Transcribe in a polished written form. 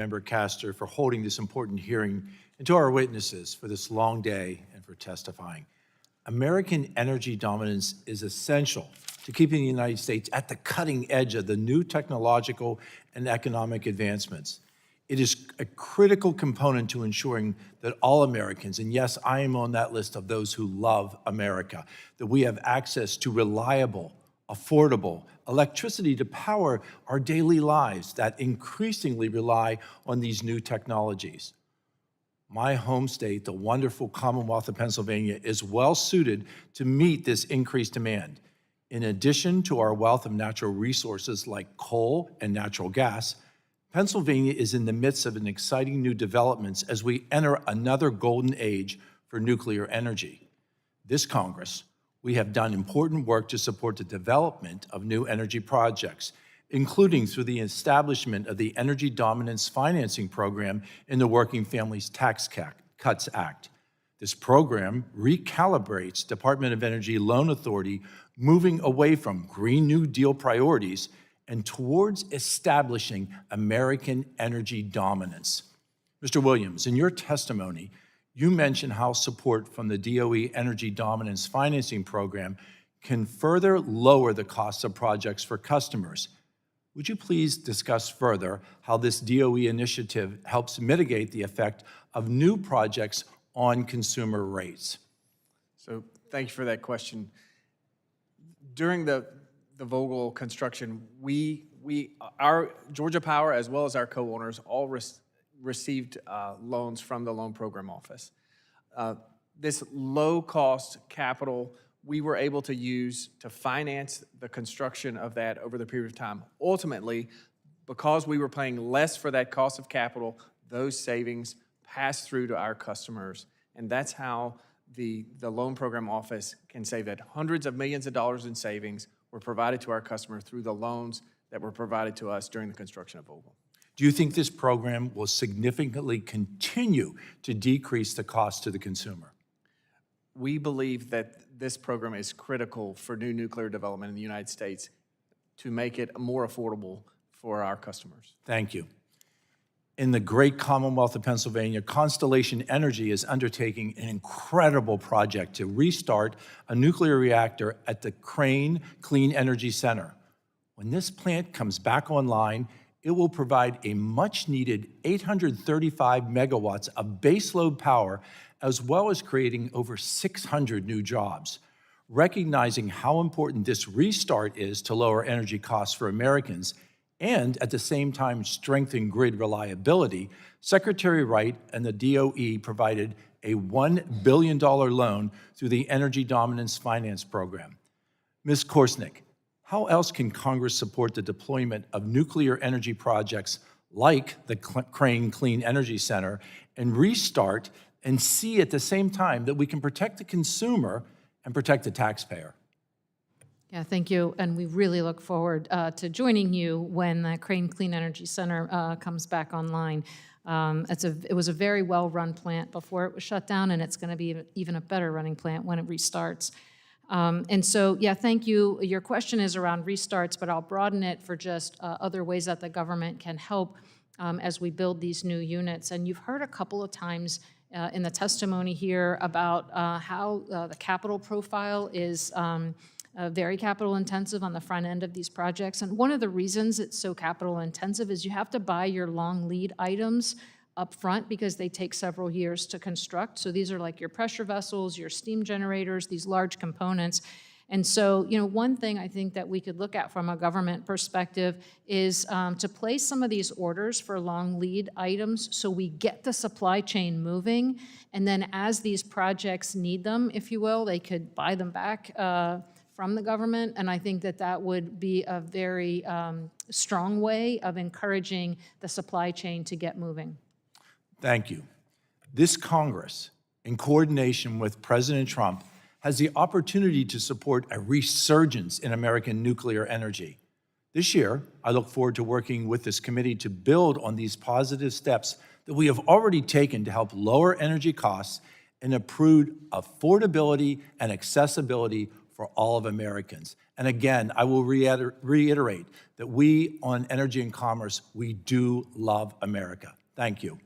Member Castor for holding this important hearing, and to our witnesses for this long day and for testifying. American energy dominance is essential to keeping the United States at the cutting edge of the new technological and economic advancements. It is a critical component to ensuring that all Americans, and yes, I am on that list of those who love America, that we have access to reliable, affordable electricity to power our daily lives that increasingly rely on these new technologies. My home state, the wonderful Commonwealth of Pennsylvania, is well suited to meet this increased demand. In addition to our wealth of natural resources like coal and natural gas, Pennsylvania is in the midst of an exciting new developments as we enter another golden age for nuclear energy. This Congress, we have done important work to support the development of new energy projects, including through the establishment of the Energy Dominance Financing Program in the Working Families Tax Cuts Act. This program recalibrates Department of Energy loan authority, moving away from Green New Deal priorities and towards establishing American energy dominance. Mr. Williams, in your testimony, you mentioned how support from the DOE Energy Dominance Financing Program can further lower the costs of projects for customers. Would you please discuss further how this DOE initiative helps mitigate the effect of new projects on consumer rates? So thank you for that question. During the Vogtle construction, our Georgia Power, as well as our co-owners, all received loans from the Loan Program Office. This low-cost capital we were able to use to finance the construction of that over the period of time. Ultimately, because we were paying less for that cost of capital, those savings passed through to our customers, and that's how the Loan Program Office can say that hundreds of millions of dollars in savings were provided to our customer through the loans that were provided to us during the construction of Vogtle. Do you think this program will significantly continue to decrease the cost to the consumer? We believe that this program is critical for new nuclear development in the United States to make it more affordable for our customers. Thank you. In the great Commonwealth of Pennsylvania, Constellation Energy is undertaking an incredible project to restart a nuclear reactor at the Crane Clean Energy Center. When this plant comes back online, it will provide a much-needed 835 megawatts of baseload power, as well as creating over 600 new jobs. Recognizing how important this restart is to lower energy costs for Americans and at the same time strengthen grid reliability, Secretary Wright and the DOE provided a $1 billion loan through the Energy Dominance Finance Program. Ms. Korsnick, how else can Congress support the deployment of nuclear energy projects like the Crane Clean Energy Center and restart and see at the same time that we can protect the consumer and protect the taxpayer? Yeah, thank you. And we really look forward to joining you when the Crane Clean Energy Center comes back online. It was a very well-run plant before it was shut down, and it's going to be even a better running plant when it restarts. And so, yeah, thank you. Your question is around restarts, but I'll broaden it for just other ways that the government can help as we build these new units. And you've heard a couple of times in the testimony here about how the capital profile is very capital intensive on the front end of these projects. And one of the reasons it's so capital intensive is you have to buy your long lead items up front because they take several years to construct. So these are like your pressure vessels, your steam generators, these large components. And so, one thing I think that we could look at from a government perspective is to place some of these orders for long lead items so we get the supply chain moving. And then as these projects need them, if you will, they could buy them back from the government. And I think that that would be a very strong way of encouraging the supply chain to get moving. Thank you. This Congress, in coordination with President Trump, has the opportunity to support a resurgence in American nuclear energy. This year, I look forward to working with this committee to build on these positive steps that we have already taken to help lower energy costs and improve affordability and accessibility for for all of Americans. And again, I will reiterate that we on Energy and Commerce, we do love America. Thank you.